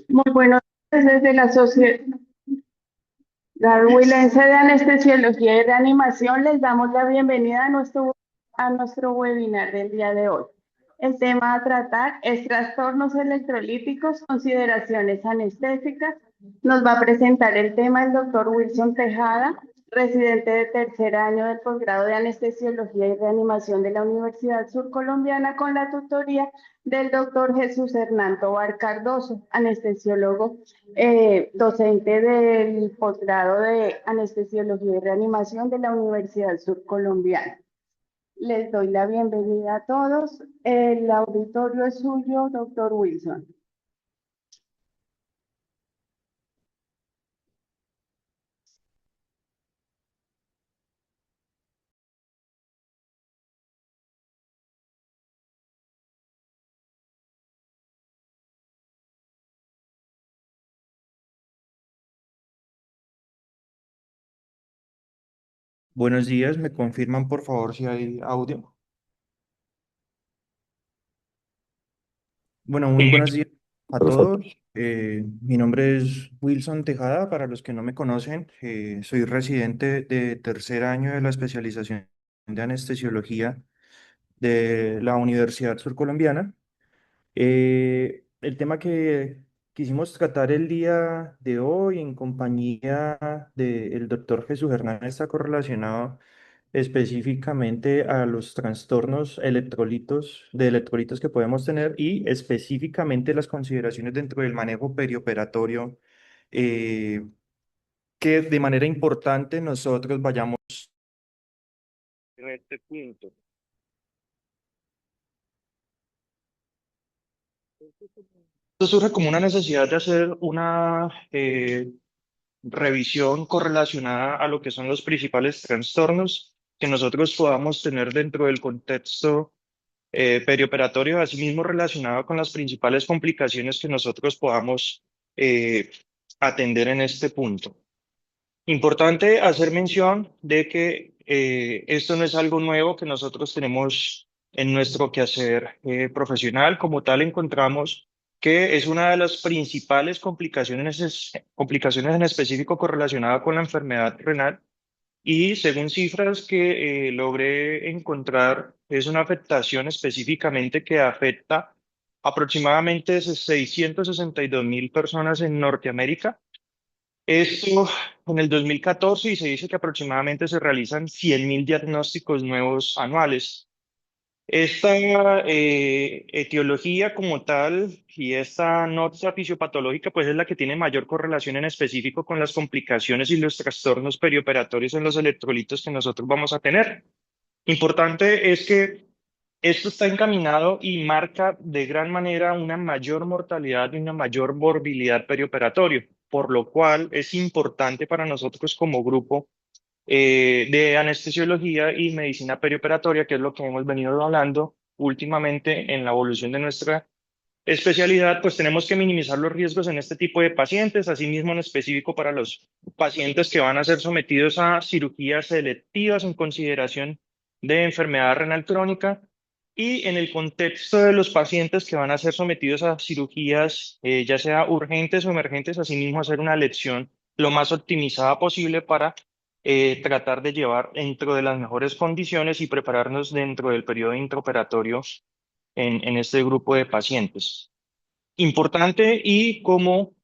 Muy buenos días desde la Sociedad Huilense de Anestesiología y Reanimación. Les damos la bienvenida a nuestro webinar del día de hoy. El tema a tratar es trastornos electrolíticos, consideraciones anestésicas. Nos va a presentar el tema el doctor Wilson Tejada, residente de tercer año del posgrado de Anestesiología y Reanimación de la Universidad Surcolombiana, con la tutoría del doctor Jesús Hernán Tovar Cardoso, anestesiólogo, docente del posgrado de Anestesiología y Reanimación de la Universidad Surcolombiana. Les doy la bienvenida a todos. El auditorio es suyo, doctor Wilson. Buenos días, ¿me confirman por favor si hay audio? Bueno, muy buenos días a todos. Mi nombre es Wilson Tejada, para los que no me conocen, soy residente de tercer año de la especialización de anestesiología de la Universidad Surcolombiana. El tema que quisimos tratar el día de hoy en compañía del doctor Jesús Hernández está correlacionado específicamente a los trastornos de electrolitos que podemos tener y específicamente las consideraciones dentro del manejo perioperatorio, eh, que de manera importante nosotros vayamos en este punto. Esto surge como una necesidad de hacer una revisión correlacionada a lo que son los principales trastornos que nosotros podamos tener dentro del contexto perioperatorio, asimismo relacionado con las principales complicaciones que nosotros podamos eh, atender en este punto. Importante hacer mención de que esto no es algo nuevo que nosotros tenemos en nuestro quehacer profesional. Como tal, encontramos que es una de las principales complicaciones en específico correlacionada con la enfermedad renal y según cifras que logré encontrar, es una afectación específicamente que afecta aproximadamente 662.000 personas en Norteamérica. Esto en el 2014 y se dice que aproximadamente se realizan 100.000 diagnósticos nuevos anuales. Esta etiología como tal y esta nota fisiopatológica pues es la que tiene mayor correlación en específico con las complicaciones y los trastornos perioperatorios en los electrolitos que nosotros vamos a tener. Importante es que esto está encaminado y marca de gran manera una mayor mortalidad y una mayor morbilidad perioperatorio, por lo cual es importante para nosotros como grupo de anestesiología y medicina perioperatoria, que es lo que hemos venido hablando últimamente en la evolución de nuestra especialidad, pues tenemos que minimizar los riesgos en este tipo de pacientes, asimismo en específico para los pacientes que van a ser sometidos a cirugías selectivas en consideración de enfermedad renal crónica y en el contexto de los pacientes que van a ser sometidos a cirugías ya sea urgentes o emergentes, asimismo hacer una elección lo más optimizada posible para tratar de llevar dentro de las mejores condiciones y prepararnos dentro del periodo intraoperatorio en este grupo de pacientes. Importante y como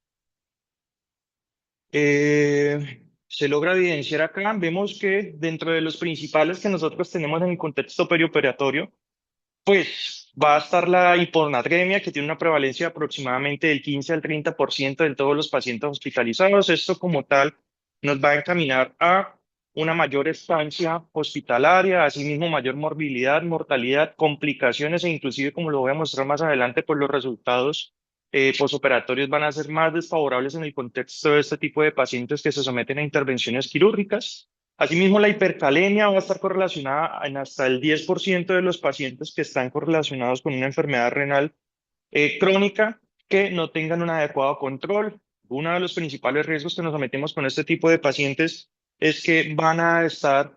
se logra evidenciar acá, vemos que dentro de los principales que nosotros tenemos en el contexto perioperatorio, pues va a estar la hiponatremia, que tiene una prevalencia de aproximadamente del 15 al 30% de todos los pacientes hospitalizados. Esto como tal nos va a encaminar a una mayor estancia hospitalaria, asimismo mayor morbilidad, mortalidad, complicaciones e inclusive, como lo voy a mostrar más adelante, pues los resultados posoperatorios van a ser más desfavorables en el contexto de este tipo de pacientes que se someten a intervenciones quirúrgicas. Asimismo, la hipercalemia va a estar correlacionada en hasta el 10% de los pacientes que están correlacionados con una enfermedad renal crónica que no tengan un adecuado control. Uno de los principales riesgos que nos sometemos con este tipo de pacientes es que van a estar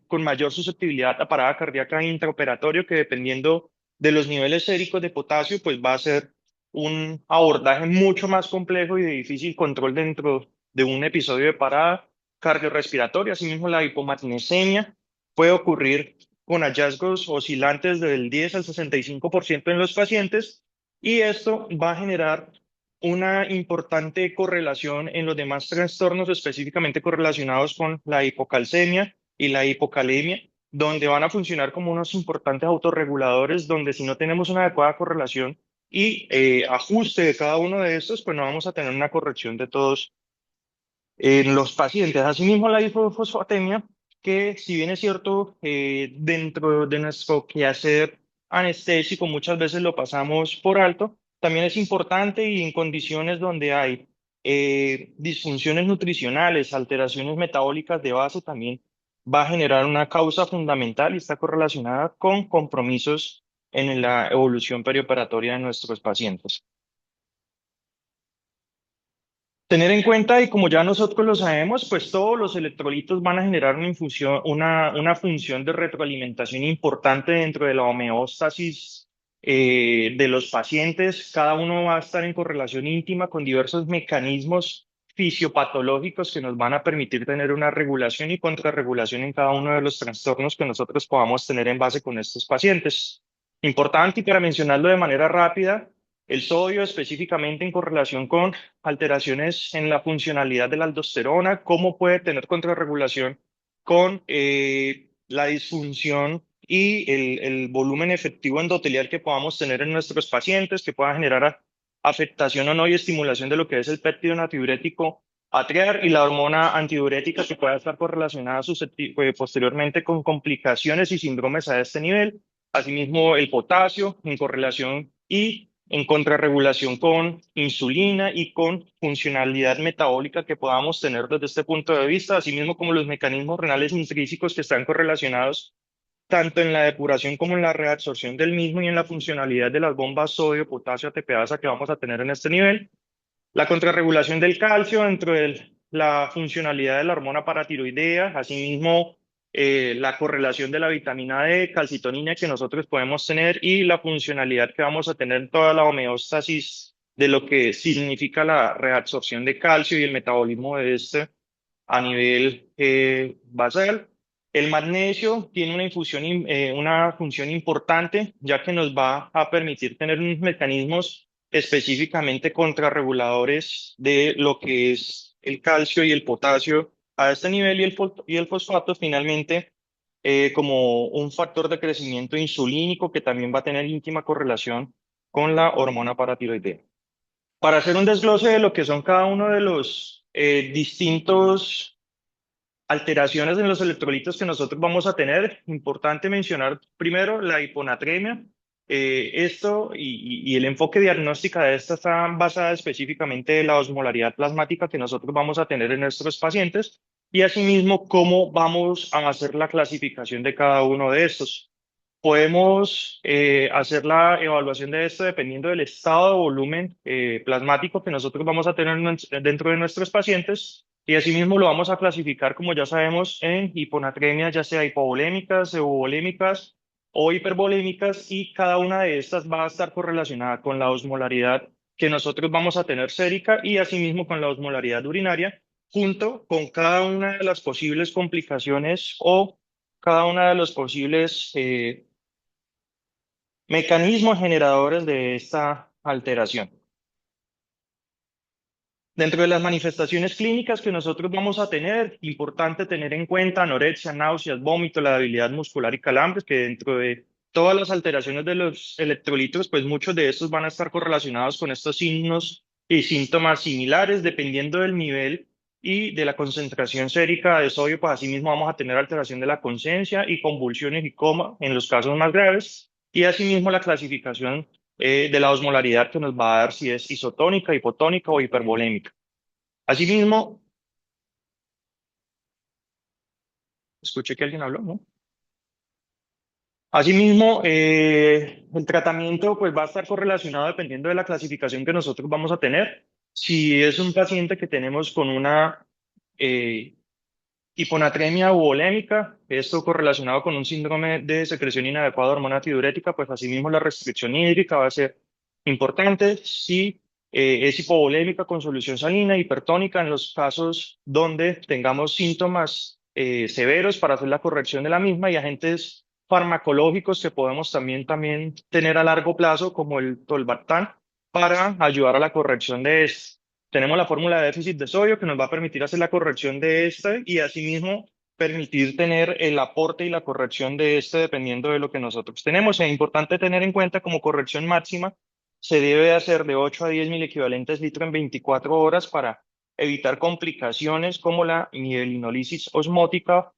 con mayor susceptibilidad a parada cardíaca intraoperatorio, que dependiendo de los niveles séricos de potasio, pues va a ser un abordaje mucho más complejo y de difícil control dentro de un episodio de parada cardiorrespiratoria. Asimismo, la hipomagnesemia puede ocurrir con hallazgos oscilantes del 10 al 65% en los pacientes y esto va a generar una importante correlación en los demás trastornos específicamente correlacionados con la hipocalcemia y la hipocalemia, donde van a funcionar como unos importantes autorreguladores, donde si no tenemos una adecuada correlación y ajuste de cada uno de estos, pues no vamos a tener una corrección de todos en los pacientes. Asimismo, la hipofosfatemia, que si bien es cierto, dentro de nuestro quehacer anestésico muchas veces lo pasamos por alto, también es importante y en condiciones donde hay disfunciones nutricionales, alteraciones metabólicas de base, también va a generar una causa fundamental y está correlacionada con compromisos en la evolución perioperatoria de nuestros pacientes. Tener en cuenta, y como ya nosotros lo sabemos, pues todos los electrolitos van a generar una función de retroalimentación importante dentro de la homeostasis de los pacientes. Cada uno va a estar en correlación íntima con diversos mecanismos fisiopatológicos que nos van a permitir tener una regulación y contrarregulación en cada uno de los trastornos que nosotros podamos tener en base con estos pacientes. Importante, y para mencionarlo de manera rápida, el sodio específicamente en correlación con alteraciones en la funcionalidad de la aldosterona, cómo puede tener contrarregulación con la disfunción y el volumen efectivo endotelial que podamos tener en nuestros pacientes, que pueda generar afectación o no y estimulación de lo que es el péptido natriurético atrial y la hormona antidiurética que pueda estar correlacionada posteriormente con complicaciones y síndromes a este nivel. Asimismo, el potasio en correlación y en contrarregulación con insulina y con funcionalidad metabólica que podamos tener desde este punto de vista, asimismo como los mecanismos renales intrínsecos que están correlacionados tanto en la depuración como en la reabsorción del mismo y en la funcionalidad de las bombas sodio, potasio, ATPasa que vamos a tener en este nivel. La contrarregulación del calcio dentro de la funcionalidad de la hormona paratiroidea, asimismo la correlación de la vitamina D, calcitonina que nosotros podemos tener y la funcionalidad que vamos a tener en toda la homeostasis de lo que significa la reabsorción de calcio y el metabolismo de este a nivel basal. El magnesio tiene una función importante, ya que nos va a permitir tener unos mecanismos específicamente contrarreguladores de lo que es el calcio y el potasio a este nivel y el fosfato finalmente como un factor de crecimiento insulínico que también va a tener íntima correlación con la hormona paratiroidea. Para hacer un desglose de lo que son cada uno de los distintos alteraciones en los electrolitos que nosotros vamos a tener, importante mencionar primero la hiponatremia. Esto y el enfoque diagnóstico de esta está basada específicamente en la osmolaridad plasmática que nosotros vamos a tener en nuestros pacientes y asimismo cómo vamos a hacer la clasificación de cada uno de estos. Podemos hacer la evaluación de esto dependiendo del estado de volumen plasmático que nosotros vamos a tener dentro de nuestros pacientes y asimismo lo vamos a clasificar, como ya sabemos, en hiponatremia, ya sea hipovolémicas, euvolémicas o hipervolémicas y cada una de estas va a estar correlacionada con la osmolaridad que nosotros vamos a tener sérica y asimismo con la osmolaridad urinaria junto con cada una de las posibles complicaciones o cada una de los posibles mecanismos generadores de esta alteración. Dentro de las manifestaciones clínicas que nosotros vamos a tener, importante tener en cuenta anorexia, náuseas, vómito, la debilidad muscular y calambres, que dentro de todas las alteraciones de los electrolitos, pues muchos de estos van a estar correlacionados con estos signos y síntomas similares, dependiendo del nivel y de la concentración sérica de sodio, pues asimismo vamos a tener alteración de la conciencia y convulsiones y coma en los casos más graves, y asimismo la clasificación de la osmolaridad que nos va a dar si es isotónica, hipotónica o hipervolémica. Asimismo, escuché que alguien habló, ¿no? Asimismo, el tratamiento pues, va a estar correlacionado dependiendo de la clasificación que nosotros vamos a tener. Si es un paciente que tenemos con una eh, hiponatremia uvolémica, esto correlacionado con un síndrome de secreción inadecuada de hormona antidiurética, pues asimismo la restricción hídrica va a ser Importante, si es hipovolémica con solución salina, hipertónica en los casos donde tengamos síntomas severos para hacer la corrección de la misma y agentes farmacológicos que podemos también tener a largo plazo, como el tolvaptan, para ayudar a la corrección de esto. Tenemos la fórmula de déficit de sodio que nos va a permitir hacer la corrección de este y asimismo permitir tener el aporte y la corrección de este dependiendo de lo que nosotros tenemos. Es importante tener en cuenta como corrección máxima se debe hacer de 8 a 10 mil equivalentes litro en 24 horas para evitar complicaciones como la mielinolisis osmótica,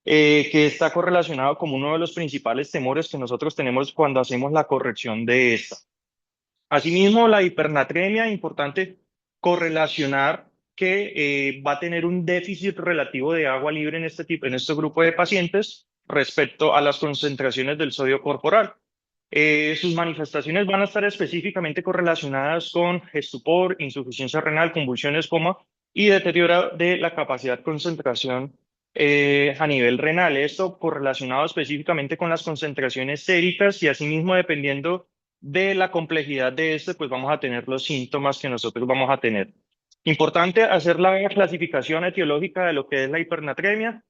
que está correlacionado como uno de los principales temores que nosotros tenemos cuando hacemos la corrección de esta. Asimismo, la hipernatremia, importante correlacionar que va a tener un déficit relativo de agua libre en en este grupo de pacientes respecto a las concentraciones del sodio corporal. Sus manifestaciones van a estar específicamente correlacionadas con estupor, insuficiencia renal, convulsiones, coma y deterioro de la capacidad de concentración a nivel renal. Esto correlacionado específicamente con las concentraciones séricas y asimismo dependiendo de la complejidad de este, pues vamos a tener los síntomas que nosotros vamos a tener. Importante hacer la clasificación etiológica de lo que es la hipernatremia.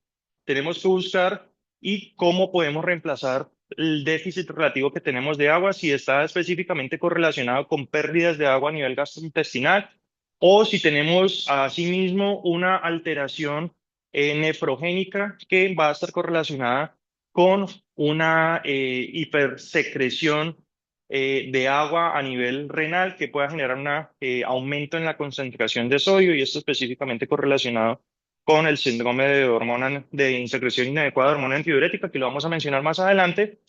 Tenemos que buscar y cómo podemos reemplazar el déficit relativo que tenemos de agua, si está específicamente correlacionado con pérdidas de agua a nivel gastrointestinal o si tenemos asimismo una alteración nefrogénica que va a estar correlacionada con una hipersecreción de agua a nivel renal que pueda generar un aumento en la concentración de sodio y esto específicamente correlacionado con el síndrome de hormona de insecreción inadecuada de hormona antidiurética, que lo vamos a mencionar más adelante.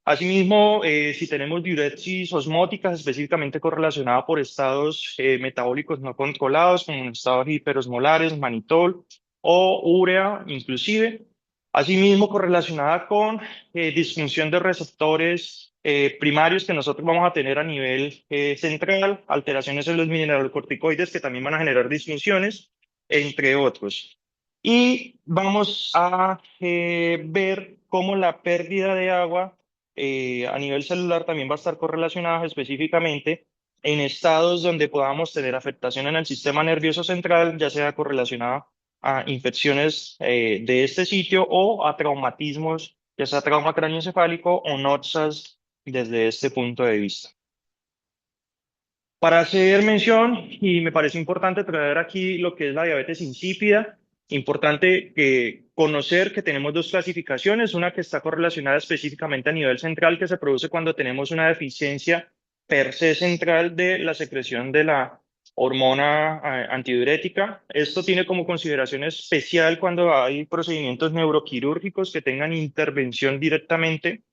Asimismo, si tenemos diuresis osmóticas específicamente correlacionada por estados metabólicos no controlados, como estados hiperosmolares, manitol o urea inclusive. Asimismo, correlacionada con disfunción de receptores primarios que nosotros vamos a tener a nivel central, alteraciones en los mineralocorticoides que también van a generar disfunciones, entre otros. Y vamos a ver cómo la pérdida de agua a nivel celular también va a estar correlacionada específicamente en estados donde podamos tener afectación en el sistema nervioso central, ya sea correlacionada a infecciones de este sitio o a traumatismos, ya sea trauma craneoencefálico o noxas desde este punto de vista. Para hacer mención, y me parece importante traer aquí lo que es la diabetes insípida, importante conocer que tenemos dos clasificaciones, una que está correlacionada específicamente a nivel central, que se produce cuando tenemos una deficiencia per se central de la secreción de la hormona antidiurética. Esto tiene como consideración especial cuando hay procedimientos neuroquirúrgicos que tengan intervención directamente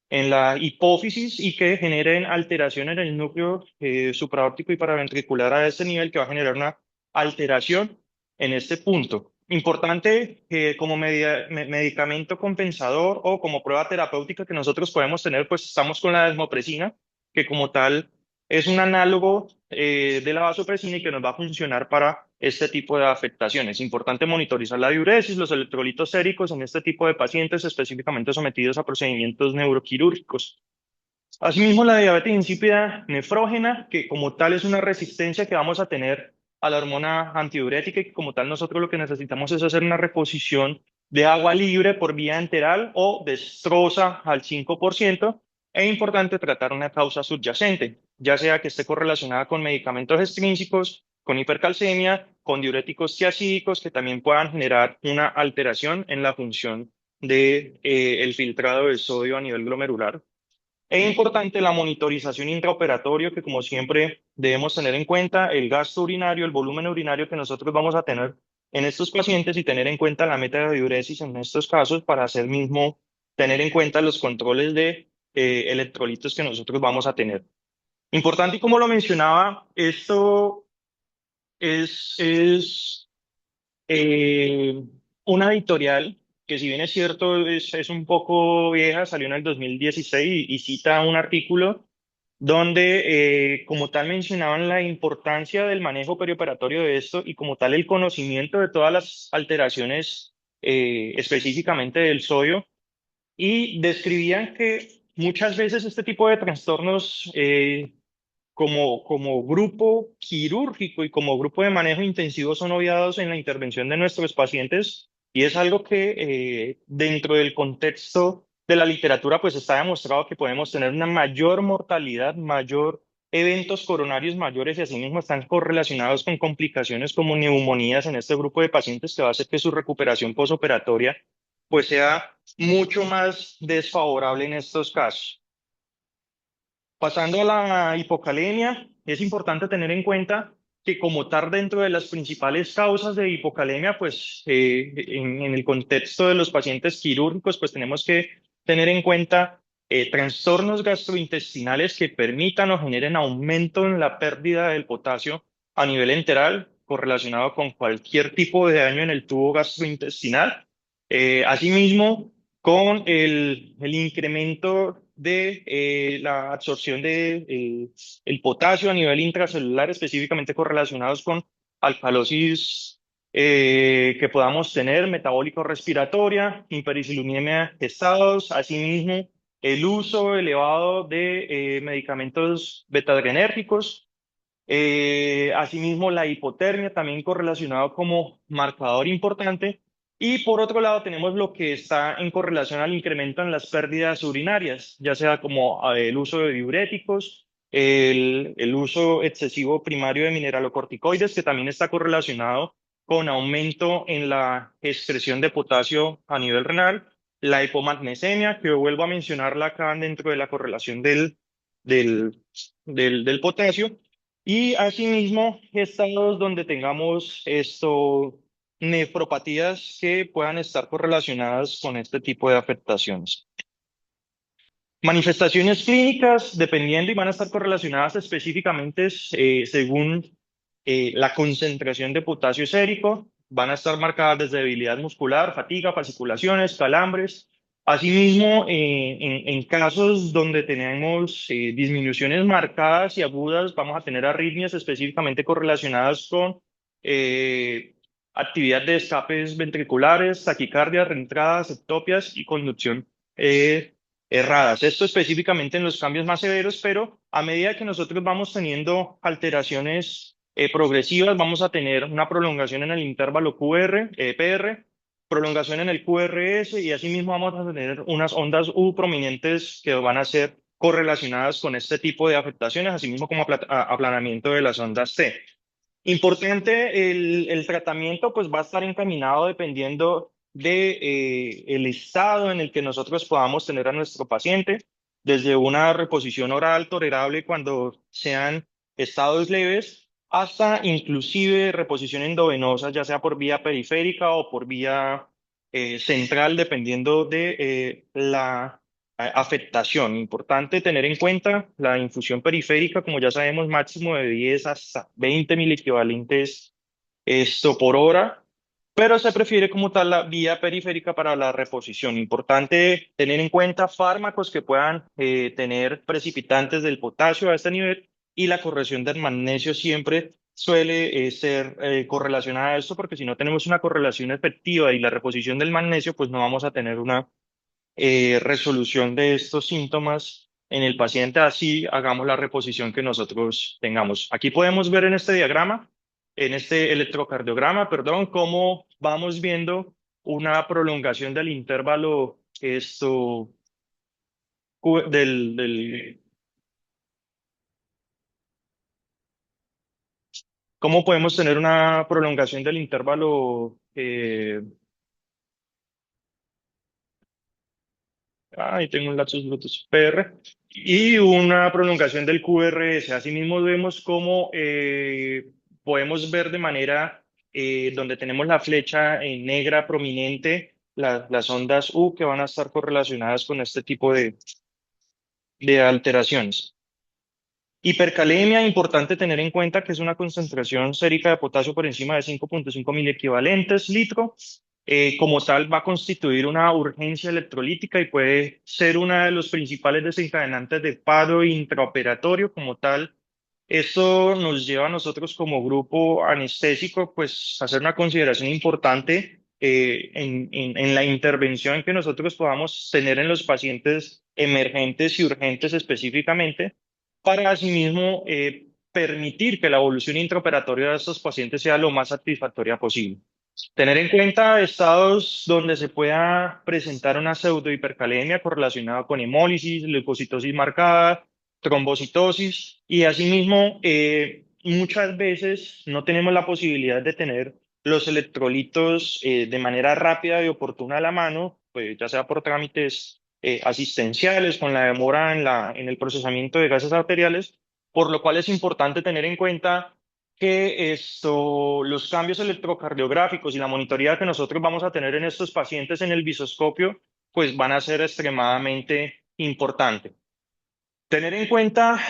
en la hipófisis y que generen alteración en el núcleo supraórtico y paraventricular a este nivel que va a generar una alteración en este punto. Importante que como medicamento compensador o como prueba terapéutica que nosotros podemos tener, pues estamos con la desmopresina, que como tal es un análogo de la vasopresina y que nos va a funcionar para este tipo de afectaciones. Importante monitorizar la diuresis, los electrolitos séricos en este tipo de pacientes específicamente sometidos a procedimientos neuroquirúrgicos. Asimismo, la diabetes insípida nefrógena, que como tal es una resistencia que vamos a tener a la hormona antidiurética y que como tal nosotros lo que necesitamos es hacer una reposición de agua libre por vía enteral o destroza al 5%. Es importante tratar una causa subyacente, ya sea que esté correlacionada con medicamentos extrínsecos, con hipercalcemia, con diuréticos tiacídicos que también puedan generar una alteración en la función de, el filtrado del sodio a nivel glomerular. Es importante la monitorización intraoperatorio, que como siempre debemos tener en cuenta el gasto urinario, el volumen urinario que nosotros vamos a tener en estos pacientes y tener en cuenta la meta de diuresis en estos casos para hacer mismo tener en cuenta los controles de electrolitos que nosotros vamos a tener. Importante y como lo mencionaba, esto es eh, una editorial que si bien es cierto es un poco vieja, salió en el 2016 y cita un artículo donde como tal mencionaban la importancia del manejo perioperatorio de esto y como tal el conocimiento de todas las alteraciones específicamente del sodio y describían que muchas veces este tipo de trastornos como grupo quirúrgico y como grupo de manejo intensivo son obviados en la intervención de nuestros pacientes y es algo que dentro del contexto de la literatura pues está demostrado que podemos tener una mayor mortalidad, mayor eventos coronarios mayores y asimismo están correlacionados con complicaciones como neumonías en este grupo de pacientes que va a hacer que su recuperación posoperatoria pues sea mucho más desfavorable en estos casos. Pasando a la hipocalemia, es importante tener en cuenta que como tal dentro de las principales causas de hipocalemia, pues en el contexto de los pacientes quirúrgicos, pues tenemos que tener en cuenta trastornos gastrointestinales que permitan o generen aumento en la pérdida del potasio a nivel enteral, correlacionado con cualquier tipo de daño en el tubo gastrointestinal. Asimismo, con el incremento de la absorción de el potasio a nivel intracelular, específicamente correlacionados con alcalosis que podamos tener, metabólico-respiratoria, hiperinsulinemia gestados, asimismo el uso elevado de medicamentos betadrenérgicos, asimismo, la hipotermia también correlacionado como marcador importante. Y por otro lado, tenemos lo que está en correlación al incremento en las pérdidas urinarias, ya sea como el uso de diuréticos, el uso excesivo primario de mineralocorticoides, que también está correlacionado con aumento en la excreción de potasio a nivel renal, la hipomagnesemia, que vuelvo a mencionarla acá dentro de la correlación del, del potasio y asimismo, estados donde tengamos nefropatías que puedan estar correlacionadas con este tipo de afectaciones. Manifestaciones clínicas, dependiendo y van a estar correlacionadas específicamente según la concentración de potasio sérico, van a estar marcadas desde debilidad muscular, fatiga, fasciculaciones, calambres. Asimismo, en casos donde tenemos disminuciones marcadas y agudas, vamos a tener arritmias específicamente correlacionadas con actividad de escapes ventriculares, taquicardia, reentradas, ectopias y conducción erradas. Esto específicamente en los cambios más severos, pero a medida que nosotros vamos teniendo alteraciones progresivas, vamos a tener una prolongación en el intervalo PR, prolongación en el QRS y asimismo vamos a tener unas ondas U prominentes que van a ser correlacionadas con este tipo de afectaciones, asimismo como aplanamiento de las ondas T. Importante, el tratamiento pues va a estar encaminado dependiendo de el estado en el que nosotros podamos tener a nuestro paciente, desde una reposición oral tolerable cuando sean estados leves, hasta inclusive reposición endovenosa, ya sea por vía periférica o por vía central, dependiendo de la afectación. Importante tener en cuenta la infusión periférica, como ya sabemos, máximo de 10 hasta 20 miliequivalentes esto por hora, pero se prefiere como tal la vía periférica para la reposición. Importante tener en cuenta fármacos que puedan tener precipitantes del potasio a este nivel y la corrección del magnesio siempre suele ser correlacionada a esto, porque si no tenemos una correlación efectiva y la reposición del magnesio, pues no vamos a tener una resolución de estos síntomas en el paciente, así hagamos la reposición que nosotros tengamos. Aquí podemos ver en este diagrama, en este electrocardiograma, perdón, cómo vamos viendo una prolongación del intervalo cómo podemos tener una prolongación del intervalo ahí tengo un lapsus brutus PR y una prolongación del QRS. Asimismo, vemos cómo podemos ver de manera donde tenemos la flecha en negra prominente, las ondas U que van a estar correlacionadas con este tipo de alteraciones. Hipercalemia, importante tener en cuenta que es una concentración sérica de potasio por encima de 5.5 miliequivalentes litro. Como tal, va a constituir una urgencia electrolítica y puede ser una de los principales desencadenantes de paro intraoperatorio como tal. Esto nos lleva a nosotros como grupo anestésico, pues, a hacer una consideración importante en la intervención que nosotros podamos tener en los pacientes emergentes y urgentes específicamente para asimismo permitir que la evolución intraoperatoria de estos pacientes sea lo más satisfactoria posible. Tener en cuenta estados donde se pueda presentar una pseudohipercalemia correlacionada con hemólisis, leucocitosis marcada, trombocitosis y asimismo muchas veces no tenemos la posibilidad de tener los electrolitos de manera rápida y oportuna a la mano, pues ya sea por trámites asistenciales, con la demora en el procesamiento de gases arteriales, por lo cual es importante tener en cuenta que los cambios electrocardiográficos y la monitoría que nosotros vamos a tener en estos pacientes en el visoscopio, pues van a ser extremadamente importantes. Tener en cuenta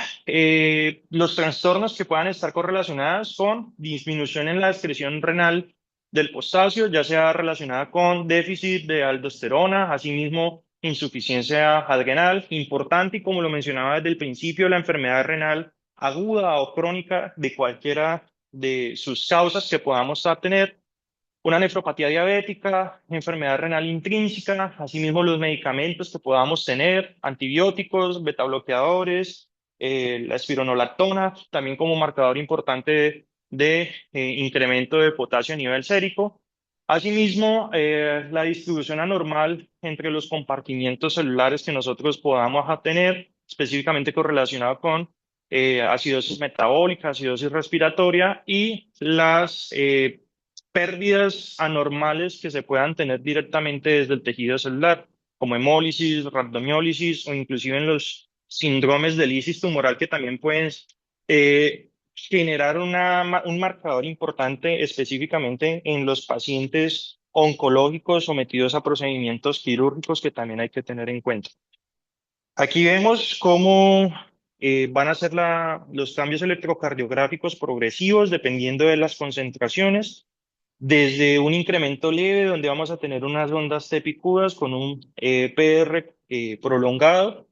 los trastornos que puedan estar correlacionados con disminución en la excreción renal del potasio, ya sea relacionada con déficit de aldosterona, asimismo insuficiencia adrenal, importante y como lo mencionaba desde el principio, la enfermedad renal aguda o crónica de cualquiera de sus causas que podamos tener, una nefropatía diabética, enfermedad renal intrínseca, asimismo los medicamentos que podamos tener, antibióticos, betabloqueadores, la espironolactona, también como marcador importante de incremento de potasio a nivel sérico. Asimismo, la distribución anormal entre los compartimientos celulares que nosotros podamos tener, específicamente correlacionado con acidosis metabólica, acidosis respiratoria y las pérdidas anormales que se puedan tener directamente desde el tejido celular, como hemólisis, rhabdomiólisis o inclusive en los síndromes de lisis tumoral que también pueden generar un marcador importante específicamente en los pacientes oncológicos sometidos a procedimientos quirúrgicos que también hay que tener en cuenta. Aquí vemos cómo van a ser los cambios electrocardiográficos progresivos dependiendo de las concentraciones desde un incremento leve, donde vamos a tener unas ondas T picudas con un PR prolongado.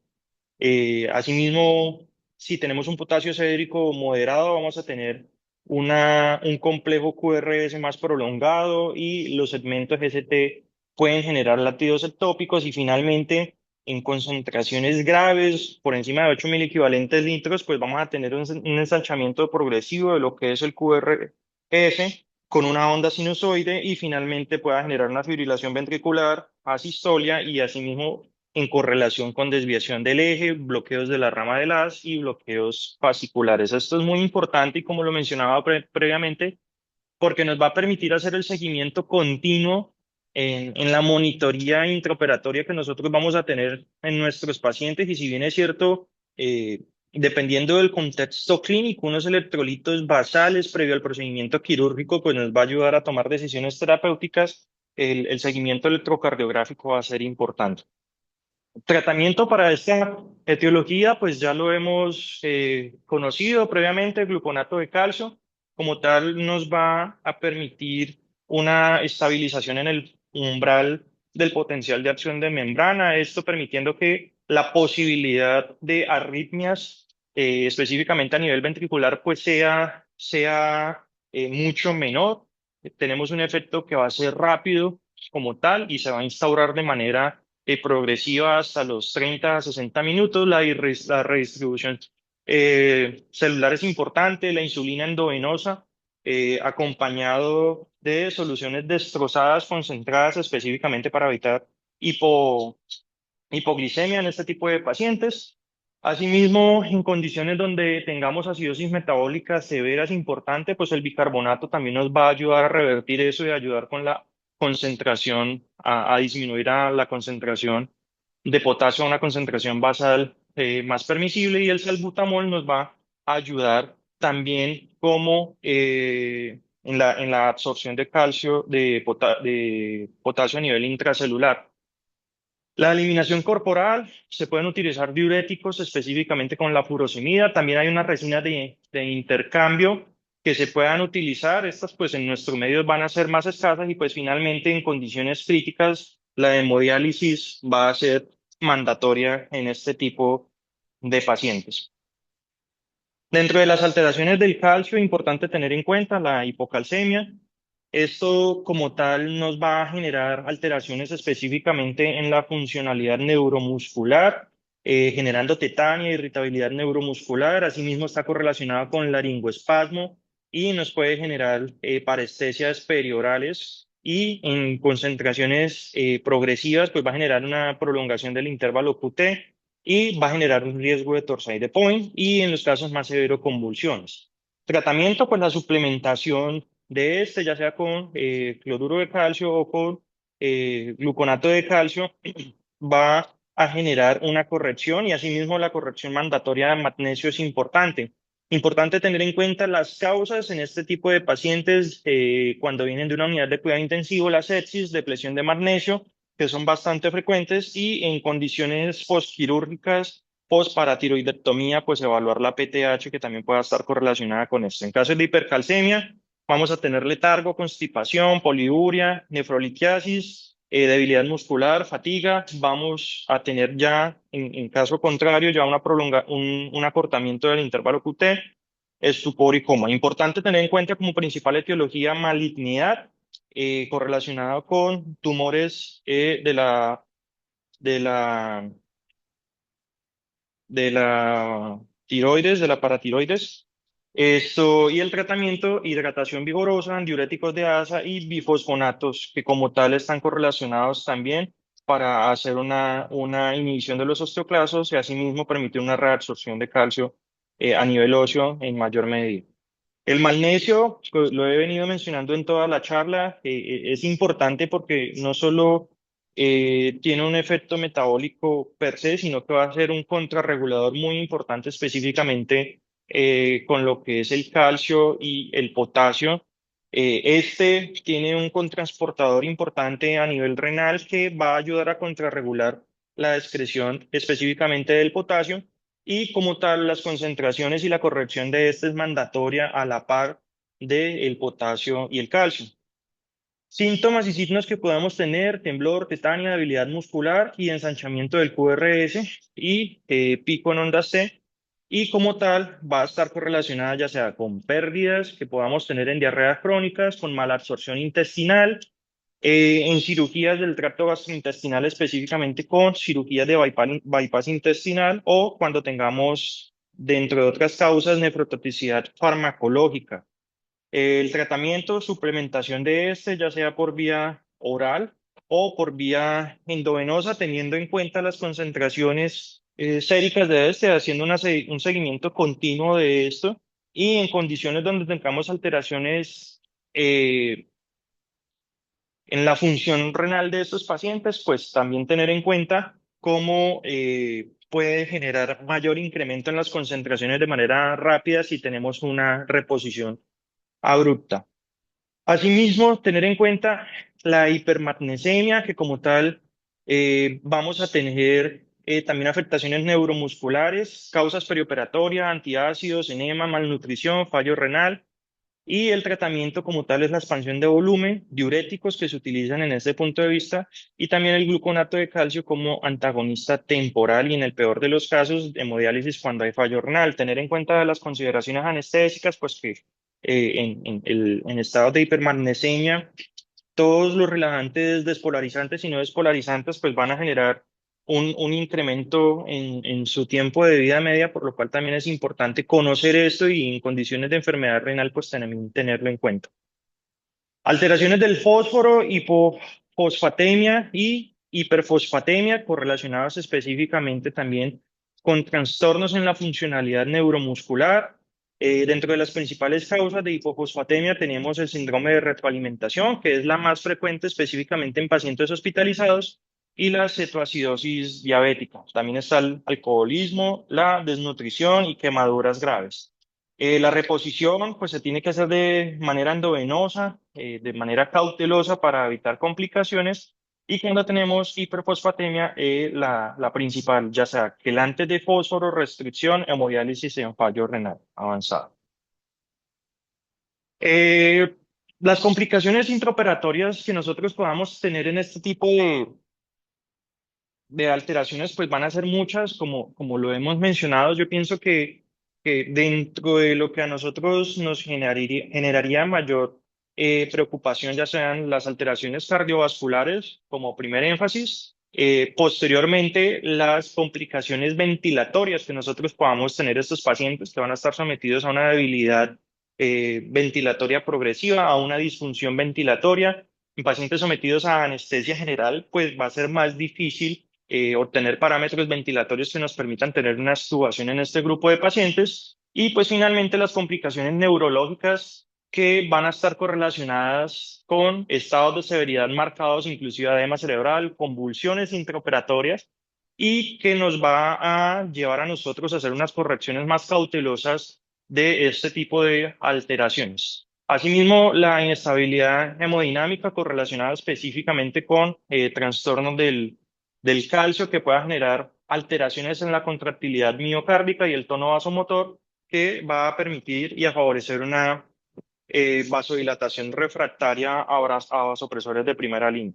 Asimismo, si tenemos un potasio sérico moderado, vamos a tener un complejo QRS más prolongado y los segmentos ST pueden generar latidos ectópicos y finalmente en concentraciones graves por encima de 8 equivalentes litros, pues vamos a tener un ensanchamiento progresivo de lo que es el QRS con una onda sinusoide y finalmente pueda generar una fibrilación ventricular, asistolia y asimismo en correlación con desviación del eje, bloqueos de la rama del haz y bloqueos fasciculares. Esto es muy importante y como lo mencionaba previamente, porque nos va a permitir hacer el seguimiento continuo en la monitoría intraoperatoria que nosotros vamos a tener en nuestros pacientes y si bien es cierto, dependiendo del contexto clínico, unos electrolitos basales previo al procedimiento quirúrgico, pues nos va a ayudar a tomar decisiones terapéuticas, el seguimiento electrocardiográfico va a ser importante. Tratamiento para esta etiología, pues ya lo hemos conocido previamente, el gluconato de calcio, como tal nos va a permitir una estabilización en el umbral del potencial de acción de membrana, esto permitiendo que la posibilidad de arritmias, específicamente a nivel ventricular, pues sea mucho menor. Tenemos un efecto que va a ser rápido como tal y se va a instaurar de manera progresiva hasta los 30 a 60 minutos. La redistribución celular es importante, la insulina endovenosa, acompañado de soluciones destrozadas concentradas específicamente para evitar hipoglicemia en este tipo de pacientes. Asimismo, en condiciones donde tengamos acidosis metabólica severa es importante, pues el bicarbonato también nos va a ayudar a revertir eso y ayudar con la concentración, a disminuir la concentración de potasio a una concentración basal más permisible y el salbutamol nos va a ayudar también como en la absorción de calcio, de potasio a nivel intracelular. La eliminación corporal, se pueden utilizar diuréticos específicamente con la furosemida. También hay unas resinas de intercambio que se puedan utilizar. Estas pues en nuestros medios van a ser más escasas y pues finalmente en condiciones críticas la hemodiálisis va a ser mandatoria en este tipo de pacientes. Dentro de las alteraciones del calcio, importante tener en cuenta la hipocalcemia. Esto como tal nos va a generar alteraciones específicamente en la funcionalidad neuromuscular, generando tetania, irritabilidad neuromuscular. Asimismo, está correlacionada con laringoespasmo y nos puede generar parestesias periorales y en concentraciones progresivas, pues va a generar una prolongación del intervalo QT y va a generar un riesgo de torsade de Point y en los casos más severos convulsiones. Tratamiento, pues la suplementación de este, ya sea con cloruro de calcio o con gluconato de calcio, va a generar una corrección y asimismo la corrección mandatoria de magnesio es importante. Importante tener en cuenta las causas en este tipo de pacientes cuando vienen de una unidad de cuidado intensivo, la sepsis, depresión de magnesio, que son bastante frecuentes, y en condiciones postquirúrgicas, postparatiroidectomía, pues evaluar la PTH que también pueda estar correlacionada con esto. En caso de hipercalcemia, vamos a tener letargo, constipación, poliuria, nefrolitiasis, debilidad muscular, fatiga. Vamos a tener ya, en caso contrario, ya un acortamiento del intervalo QT, estupor y coma. Importante tener en cuenta como principal etiología malignidad correlacionada con tumores de la, de la tiroides, de la paratiroides. Esto, y el tratamiento, hidratación vigorosa, diuréticos de asa y bifosfonatos, que como tal están correlacionados también para hacer una inhibición de los osteoclastos y asimismo permitir una reabsorción de calcio a nivel óseo en mayor medida. El magnesio, pues, lo he venido mencionando en toda la charla, es importante porque no solo tiene un efecto metabólico per se, sino que va a ser un contrarregulador muy importante específicamente con lo que es el calcio y el potasio. Este tiene un contransportador importante a nivel renal que va a ayudar a contrarregular la excreción específicamente del potasio y como tal las concentraciones y la corrección de este es mandatoria a la par del potasio y el calcio. Síntomas y signos que podemos tener: temblor, tetania, debilidad muscular y ensanchamiento del QRS y pico en onda C. Y como tal va a estar correlacionada ya sea con pérdidas que podamos tener en diarreas crónicas, con malabsorción intestinal, en cirugías del tracto gastrointestinal, específicamente con cirugías de bypass intestinal o cuando tengamos, dentro de otras causas, nefrotoxicidad farmacológica. El tratamiento, suplementación de este, ya sea por vía oral o por vía endovenosa, teniendo en cuenta las concentraciones séricas de este, haciendo un seguimiento continuo de esto y en condiciones donde tengamos alteraciones en la función renal de estos pacientes, pues también tener en cuenta cómo puede generar mayor incremento en las concentraciones de manera rápida si tenemos una reposición abrupta. Asimismo, tener en cuenta la hipermagnesemia, que como tal vamos a tener también afectaciones neuromusculares, causas perioperatorias, antiácidos, enema, malnutrición, fallo renal. Y el tratamiento como tal es la expansión de volumen, diuréticos que se utilizan en este punto de vista, y también el gluconato de calcio como antagonista temporal y en el peor de los casos, hemodiálisis cuando hay fallo renal. Tener en cuenta las consideraciones anestésicas, pues que en estados de hipermagnesemia todos los relajantes despolarizantes y no despolarizantes pues van a generar un incremento en su tiempo de vida media, por lo cual también es importante conocer esto y en condiciones de enfermedad renal pues también tenerlo en cuenta. Alteraciones del fósforo, hipofosfatemia y hiperfosfatemia correlacionadas específicamente también con trastornos en la funcionalidad neuromuscular. Dentro de las principales causas de hipofosfatemia tenemos el síndrome de retroalimentación, que es la más frecuente específicamente en pacientes hospitalizados, y la cetoacidosis diabética. También está el alcoholismo, la desnutrición y quemaduras graves. La reposición pues se tiene que hacer de manera endovenosa, de manera cautelosa para evitar complicaciones. Y cuando tenemos hiperfosfatemia, la principal, ya sea quelantes de fósforo, restricción, hemodiálisis en fallo renal avanzado. Eh, las complicaciones intraoperatorias que nosotros podamos tener en este tipo de alteraciones pues van a ser muchas, como lo hemos mencionado. Yo pienso que dentro de lo que a nosotros nos generaría mayor preocupación, ya sean las alteraciones cardiovasculares como primer énfasis, Posteriormente, las complicaciones ventilatorias que nosotros podamos tener estos pacientes que van a estar sometidos a una debilidad ventilatoria progresiva, a una disfunción ventilatoria. En pacientes sometidos a anestesia general, pues va a ser más difícil obtener parámetros ventilatorios que nos permitan tener una extubación en este grupo de pacientes. Y pues finalmente las complicaciones neurológicas que van a estar correlacionadas con estados de severidad marcados, inclusive edema cerebral, convulsiones intraoperatorias, y que nos va a llevar a nosotros a hacer unas correcciones más cautelosas de este tipo de alteraciones. Asimismo, la inestabilidad hemodinámica correlacionada específicamente con trastornos del calcio que pueda generar alteraciones en la contractilidad miocárdica y el tono vasomotor, que va a permitir y a favorecer una vasodilatación refractaria a vasopresores de primera línea.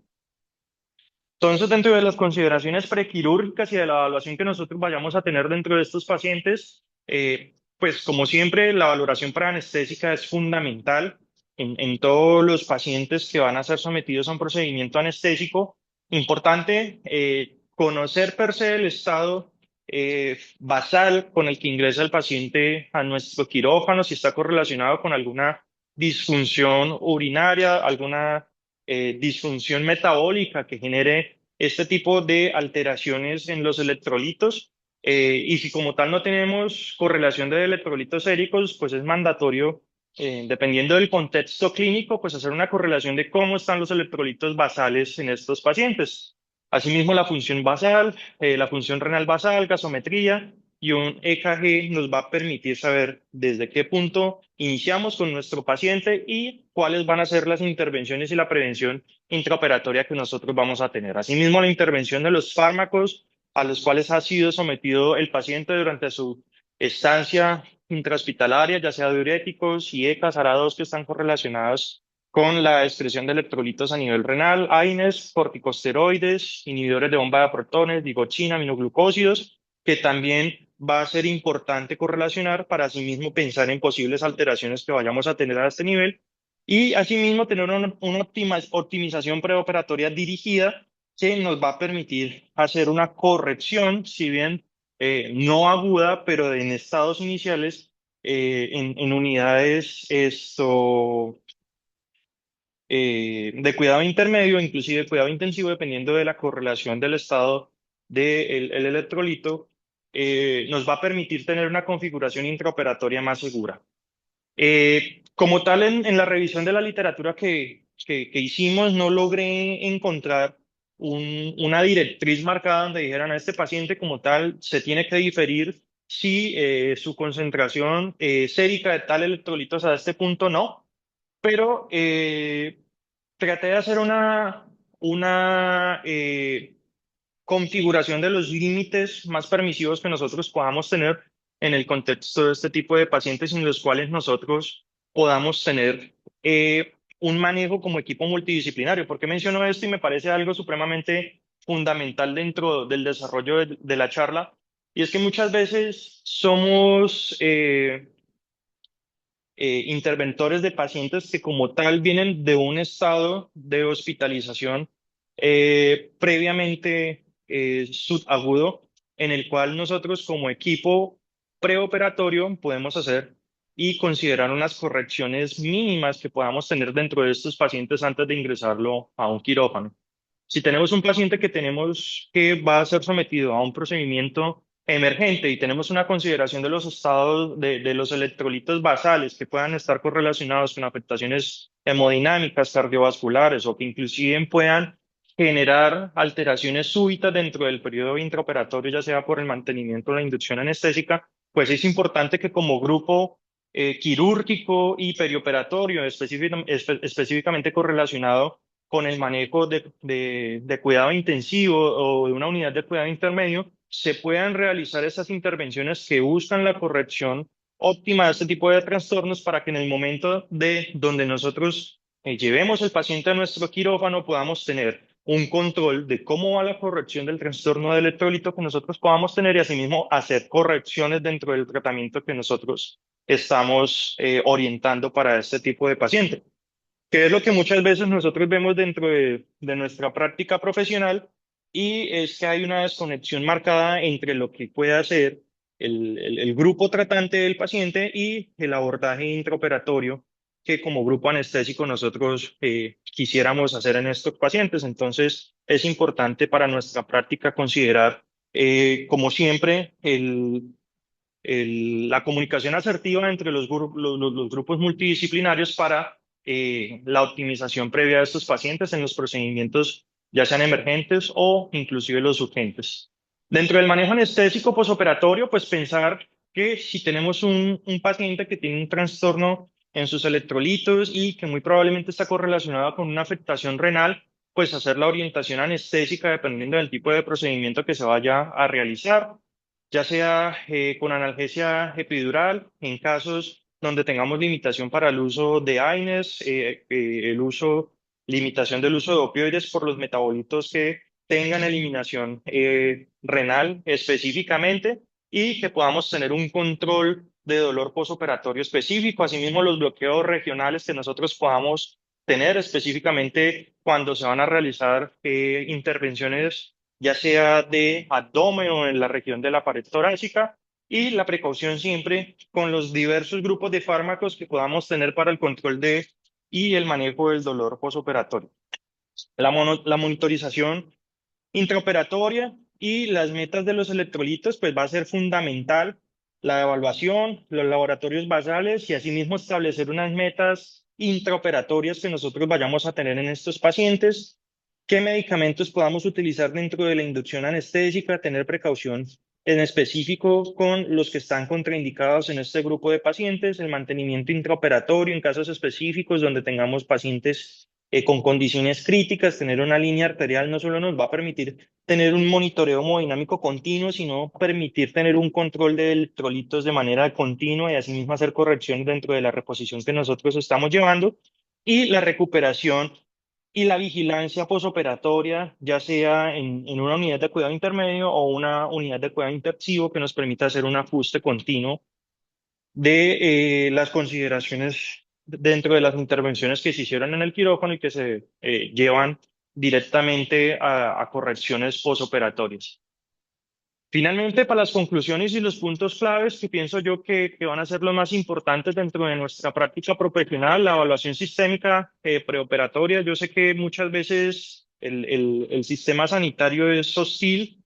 Entonces, dentro de las consideraciones prequirúrgicas y de la evaluación que nosotros vayamos a tener dentro de estos pacientes, pues como siempre, la valoración preanestésica es fundamental en todos los pacientes que van a ser sometidos a un procedimiento anestésico. Importante conocer per se el estado basal con el que ingresa el paciente a nuestro quirófano, si está correlacionado con alguna disfunción urinaria, alguna disfunción metabólica que genere este tipo de alteraciones en los electrolitos. Y si como tal no tenemos correlación de electrolitos séricos, pues es mandatorio, dependiendo del contexto clínico, pues hacer una correlación de cómo están los electrolitos basales en estos pacientes. Asimismo, la función basal, la función renal basal, gasometría y un EKG nos va a permitir saber desde qué punto iniciamos con nuestro paciente y cuáles van a ser las intervenciones y la prevención intraoperatoria que nosotros vamos a tener. Asimismo, la intervención de los fármacos a los cuales ha sido sometido el paciente durante su estancia intrahospitalaria, ya sea diuréticos y ECAs, ARA2, que están correlacionados con la excreción de electrolitos a nivel renal, AINES, corticosteroides, inhibidores de bomba de protones, digoxina, aminoglucósidos, que también va a ser importante correlacionar para asimismo pensar en posibles alteraciones que vayamos a tener a este nivel y asimismo tener una optimización preoperatoria dirigida que nos va a permitir hacer una corrección, si bien no aguda, pero en estados iniciales, en unidades de cuidado intermedio, inclusive cuidado intensivo, dependiendo de la correlación del estado del el electrolito, nos va a permitir tener una configuración intraoperatoria más segura. Como tal, en la revisión de la literatura que hicimos, no logré encontrar una directriz marcada donde dijeran a este paciente como tal se tiene que diferir si su concentración sérica de tal electrolitos a este punto no, pero traté de hacer una configuración de los límites más permisivos que nosotros podamos tener en el contexto de este tipo de pacientes en los cuales nosotros podamos tener un manejo como equipo multidisciplinario. ¿Por qué menciono esto? Y me parece algo supremamente fundamental dentro del desarrollo de la charla. Y es que muchas veces somos interventores de pacientes que como tal vienen de un estado de hospitalización previamente subagudo, en el cual nosotros como equipo preoperatorio podemos hacer y considerar unas correcciones mínimas que podamos tener dentro de estos pacientes antes de ingresarlo a un quirófano. Si tenemos un paciente que tenemos que va a ser sometido a un procedimiento emergente y tenemos una consideración de los estados de los electrolitos basales que puedan estar correlacionados con afectaciones hemodinámicas, cardiovasculares o que inclusive puedan generar alteraciones súbitas dentro del periodo intraoperatorio, ya sea por el mantenimiento o la inducción anestésica, pues es importante que como grupo quirúrgico y perioperatorio específicamente correlacionado con el manejo de cuidado intensivo o de una unidad de cuidado intermedio, se puedan realizar esas intervenciones que buscan la corrección óptima de este tipo de trastornos para que en el momento de donde nosotros llevemos el paciente a nuestro quirófano podamos tener un control de cómo va la corrección del trastorno de electrolito que nosotros podamos tener y asimismo hacer correcciones dentro del tratamiento que nosotros estamos orientando para este tipo de paciente, que es lo que muchas veces nosotros vemos dentro de nuestra práctica profesional, y es que hay una desconexión marcada entre lo que puede hacer el grupo tratante del paciente y el abordaje intraoperatorio que como grupo anestésico nosotros quisiéramos hacer en estos pacientes. Entonces, es importante para nuestra práctica considerar, como siempre, la comunicación asertiva entre los grupos multidisciplinarios para la optimización previa de estos pacientes en los procedimientos, ya sean emergentes o inclusive los urgentes. Dentro del manejo anestésico posoperatorio, pues pensar que si tenemos un paciente que tiene un trastorno en sus electrolitos y que muy probablemente está correlacionado con una afectación renal, pues hacer la orientación anestésica dependiendo del tipo de procedimiento que se vaya a realizar, ya sea con analgesia epidural, en casos donde tengamos limitación para el uso de AINES, limitación del uso de opioides por los metabolitos que tengan eliminación renal específicamente y que podamos tener un control de dolor posoperatorio específico, asimismo los bloqueos regionales que nosotros podamos tener específicamente cuando se van a realizar intervenciones ya sea de abdomen o en la región de la pared torácica, y la precaución siempre con los diversos grupos de fármacos que podamos tener para el control de y el manejo del dolor posoperatorio. La monitorización intraoperatoria y las metas de los electrolitos, pues va a ser fundamental la evaluación, los laboratorios basales y asimismo establecer unas metas intraoperatorias que nosotros vayamos a tener en estos pacientes, qué medicamentos podamos utilizar dentro de la inducción anestésica, tener precaución en específico con los que están contraindicados en este grupo de pacientes, el mantenimiento intraoperatorio en casos específicos donde tengamos pacientes con condiciones críticas, tener una línea arterial no solo nos va a permitir tener un monitoreo hemodinámico continuo, sino permitir tener un control de electrolitos de manera continua y asimismo hacer correcciones dentro de la reposición que nosotros estamos llevando, y la recuperación y la vigilancia posoperatoria, ya sea en una unidad de cuidado intermedio o una unidad de cuidado intensivo que nos permita hacer un ajuste continuo de las consideraciones dentro de las intervenciones que se hicieron en el quirófano y que se llevan directamente a correcciones posoperatorias. Finalmente, para las conclusiones y los puntos claves que pienso yo que van a ser los más importantes dentro de nuestra práctica profesional, la evaluación sistémica preoperatoria. Yo sé que muchas veces el sistema sanitario es hostil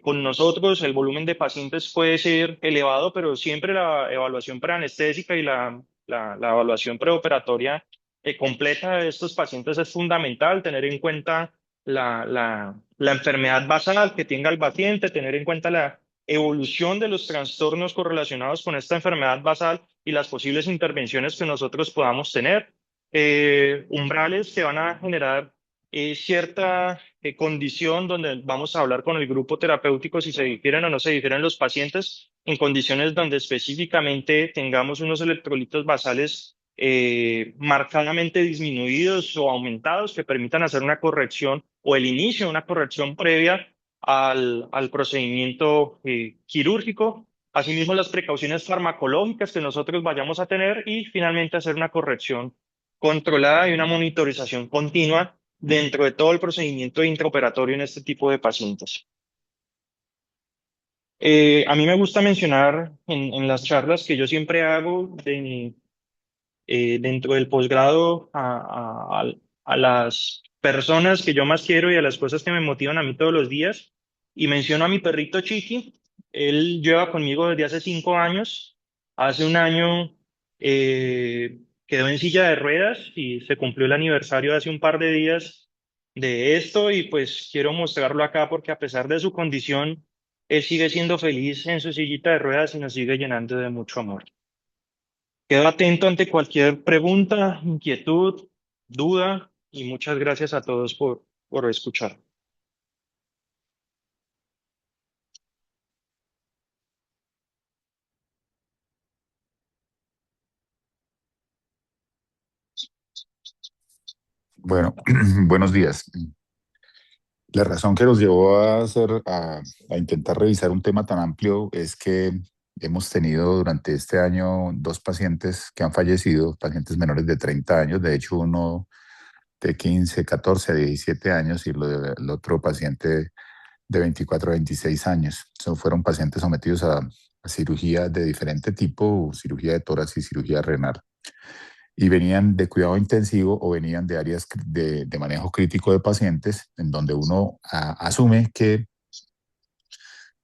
con nosotros, el volumen de pacientes puede ser elevado, pero siempre la evaluación preanestésica y la evaluación preoperatoria completa de estos pacientes es fundamental, tener en cuenta la enfermedad basal que tenga el paciente, tener en cuenta la evolución de los trastornos correlacionados con esta enfermedad basal y las posibles intervenciones que nosotros podamos tener, umbrales que van a generar cierta condición donde vamos a hablar con el grupo terapéutico si se difieren o no se difieren los pacientes, en condiciones donde específicamente tengamos unos electrolitos basales marcadamente disminuidos o aumentados que permitan hacer una corrección o el inicio de una corrección previa al procedimiento quirúrgico. Asimismo, las precauciones farmacológicas que nosotros vayamos a tener y finalmente hacer una corrección controlada y una monitorización continua dentro de todo el procedimiento intraoperatorio en este tipo de pacientes. A mí me gusta mencionar en las charlas que yo siempre hago dentro del posgrado a las personas que yo más quiero y a las cosas que me motivan a mí todos los días. Y menciono a mi perrito Chiqui. Él lleva conmigo desde hace 5 años. Hace un año quedó en silla de ruedas y se cumplió el aniversario hace un par de días de esto y pues quiero mostrarlo acá porque a pesar de su condición, él sigue siendo feliz en su sillita de ruedas y nos sigue llenando de mucho amor. Quedo atento ante cualquier pregunta, inquietud, duda y muchas gracias a todos por escuchar. Bueno, buenos días. La razón que nos llevó a intentar revisar un tema tan amplio es que hemos tenido durante este año dos pacientes que han fallecido, pacientes menores de 30 años. De hecho, uno de 15, 14 a 17 años y el otro paciente de 24 a 26 años. Fueron pacientes sometidos a cirugía de diferente tipo, cirugía de tórax y cirugía renal. Y venían de cuidado intensivo o venían de áreas de manejo crítico de pacientes, en donde uno asume que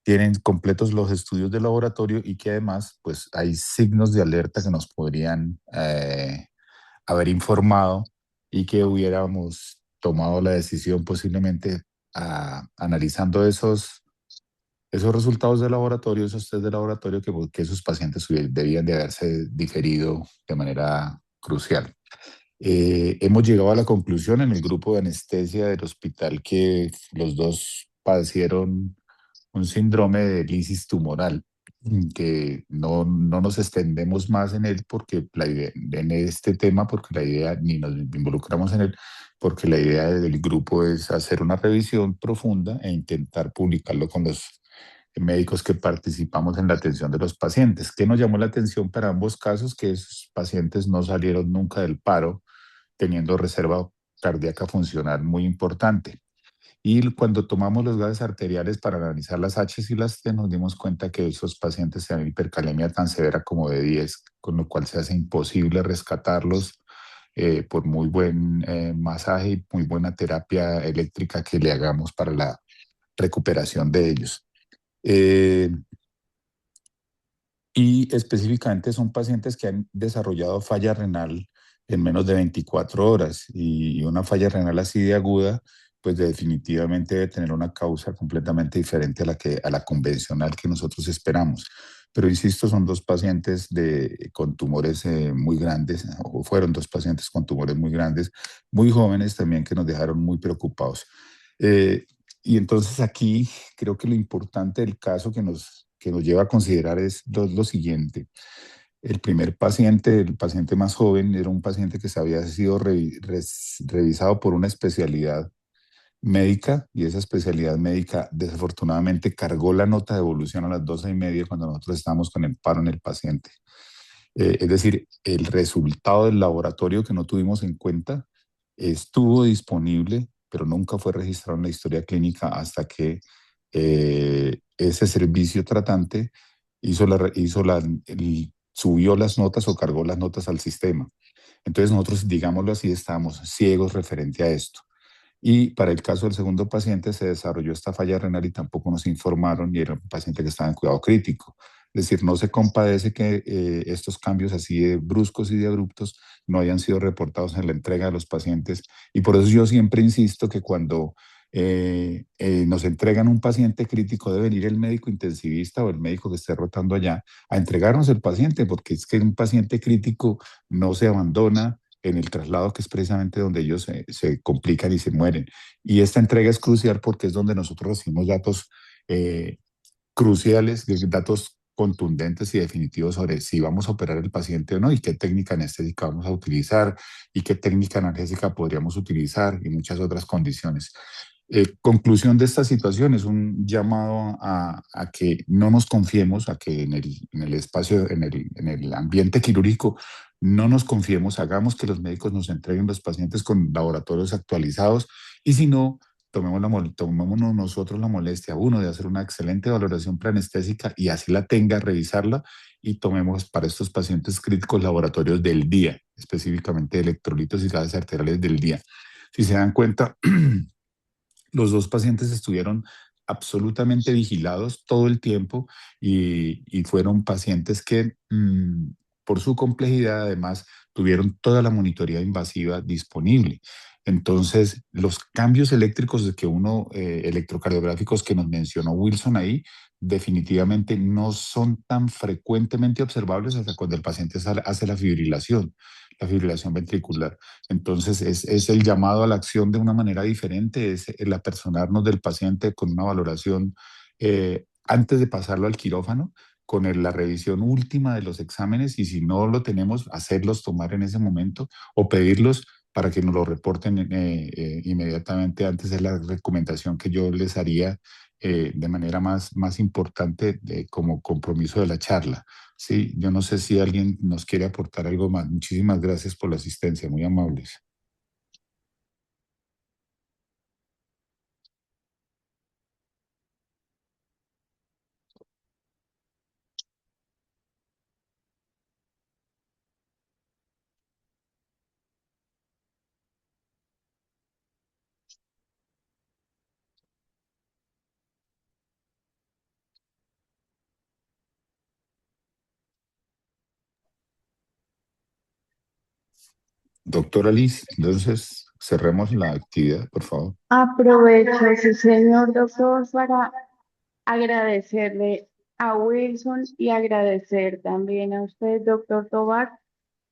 tienen completos los estudios de laboratorio y que además pues hay signos de alerta que nos podrían haber informado y que hubiéramos tomado la decisión posiblemente analizando esos resultados de laboratorio, esos test de laboratorio, que esos pacientes debían de haberse diferido de manera crucial. Hemos llegado a la conclusión en el grupo de anestesia del hospital que los dos padecieron un síndrome de lisis tumoral, que no nos extendemos más en él porque en este tema, porque la idea, ni nos involucramos en él, porque la idea del grupo es hacer una revisión profunda e intentar publicarlo con los médicos que participamos en la atención de los pacientes. ¿Qué nos llamó la atención para ambos casos? Que esos pacientes no salieron nunca del paro teniendo reserva cardíaca funcional muy importante. Y cuando tomamos los gases arteriales para analizar las H y las T, nos dimos cuenta que esos pacientes tienen hipercalemia tan severa como de 10, con lo cual se hace imposible rescatarlos por muy buen masaje y muy buena terapia eléctrica que le hagamos para la recuperación de ellos. Y específicamente son pacientes que han desarrollado falla renal en menos de 24 horas y una falla renal así de aguda, pues definitivamente debe tener una causa completamente diferente a la convencional que nosotros esperamos. Pero insisto, son dos pacientes con tumores muy grandes, o fueron dos pacientes con tumores muy grandes, muy jóvenes también, que nos dejaron muy preocupados. Eh, y entonces aquí creo que lo importante del caso que nos lleva a considerar es lo siguiente. El primer paciente, el paciente más joven, era un paciente que se había sido revisado por una especialidad médica y esa especialidad médica desafortunadamente cargó la nota de evolución a las 12:30 cuando nosotros estábamos con el paro en el paciente. Es decir, el resultado del laboratorio que no tuvimos en cuenta estuvo disponible, pero nunca fue registrado en la historia clínica hasta que ese servicio tratante subió las notas o cargó las notas al sistema. Entonces nosotros, digámoslo así, estábamos ciegos referente a esto. Y para el caso del segundo paciente se desarrolló esta falla renal y tampoco nos informaron y era un paciente que estaba en cuidado crítico. Es decir, no se compadece que estos cambios así de bruscos y de abruptos no hayan sido reportados en la entrega de los pacientes. Y por eso yo siempre insisto que cuando nos entregan un paciente crítico debe venir el médico intensivista o el médico que esté rotando allá a entregarnos el paciente, porque es que un paciente crítico no se abandona en el traslado, que es precisamente donde ellos se complican y se mueren. Y esta entrega es crucial porque es donde nosotros recibimos datos cruciales, datos contundentes y definitivos sobre si vamos a operar el paciente o no y qué técnica anestésica vamos a utilizar y qué técnica analgésica podríamos utilizar y muchas otras condiciones. Conclusión de esta situación es un llamado a que no nos confiemos, a que en el espacio, en el ambiente quirúrgico, no nos confiemos, hagamos que los médicos nos entreguen los pacientes con laboratorios actualizados y si no, tomémonos nosotros la molestia, uno, de hacer una excelente valoración preanestésica y así la tenga, revisarla y tomemos para estos pacientes críticos laboratorios del día, específicamente electrolitos y gases arteriales del día. Si se dan cuenta, los dos pacientes estuvieron absolutamente vigilados todo el tiempo y fueron pacientes que, por su complejidad, además, tuvieron toda la monitoría invasiva disponible. Entonces, los cambios eléctricos electrocardiográficos que nos mencionó Wilson ahí, definitivamente no son tan frecuentemente observables hasta cuando el paciente hace la fibrilación ventricular. Entonces, es el llamado a la acción de una manera diferente, es el apersonarnos del paciente con una valoración antes de pasarlo al quirófano, con la revisión última de los exámenes y si no lo tenemos, hacerlos tomar en ese momento o pedirlos para que nos lo reporten inmediatamente antes de la recomendación que yo les haría de manera más importante como compromiso de la charla. Sí, yo no sé si alguien nos quiere aportar algo más. Muchísimas gracias por la asistencia, muy amables. Doctora Liz, entonces cerremos la actividad, por favor. Aprovecho, sí, señor doctor, para agradecerle a Wilson y agradecer también a usted, doctor Tobar,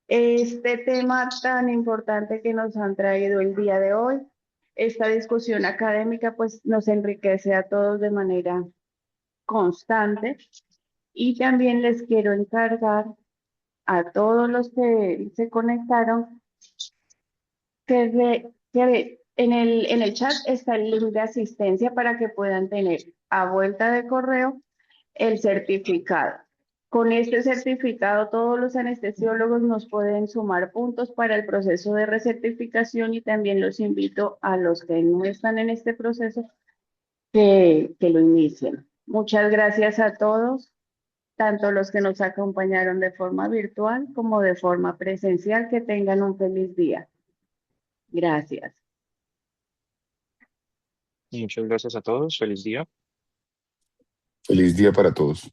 este tema tan importante que nos han traído el día de hoy. Esta discusión académica pues nos enriquece a todos de manera constante y también les quiero encargar a todos los que se conectaron que en el chat está el link de asistencia para que puedan tener a vuelta de correo el certificado. Con este certificado, todos los anestesiólogos nos pueden sumar puntos para el proceso de recertificación y también los invito a los que no están en este proceso que lo inicien. Muchas gracias a todos, tanto los que nos acompañaron de forma virtual como de forma presencial. Que tengan un feliz día. Gracias. Muchas gracias a todos. Feliz día. Feliz día para todos.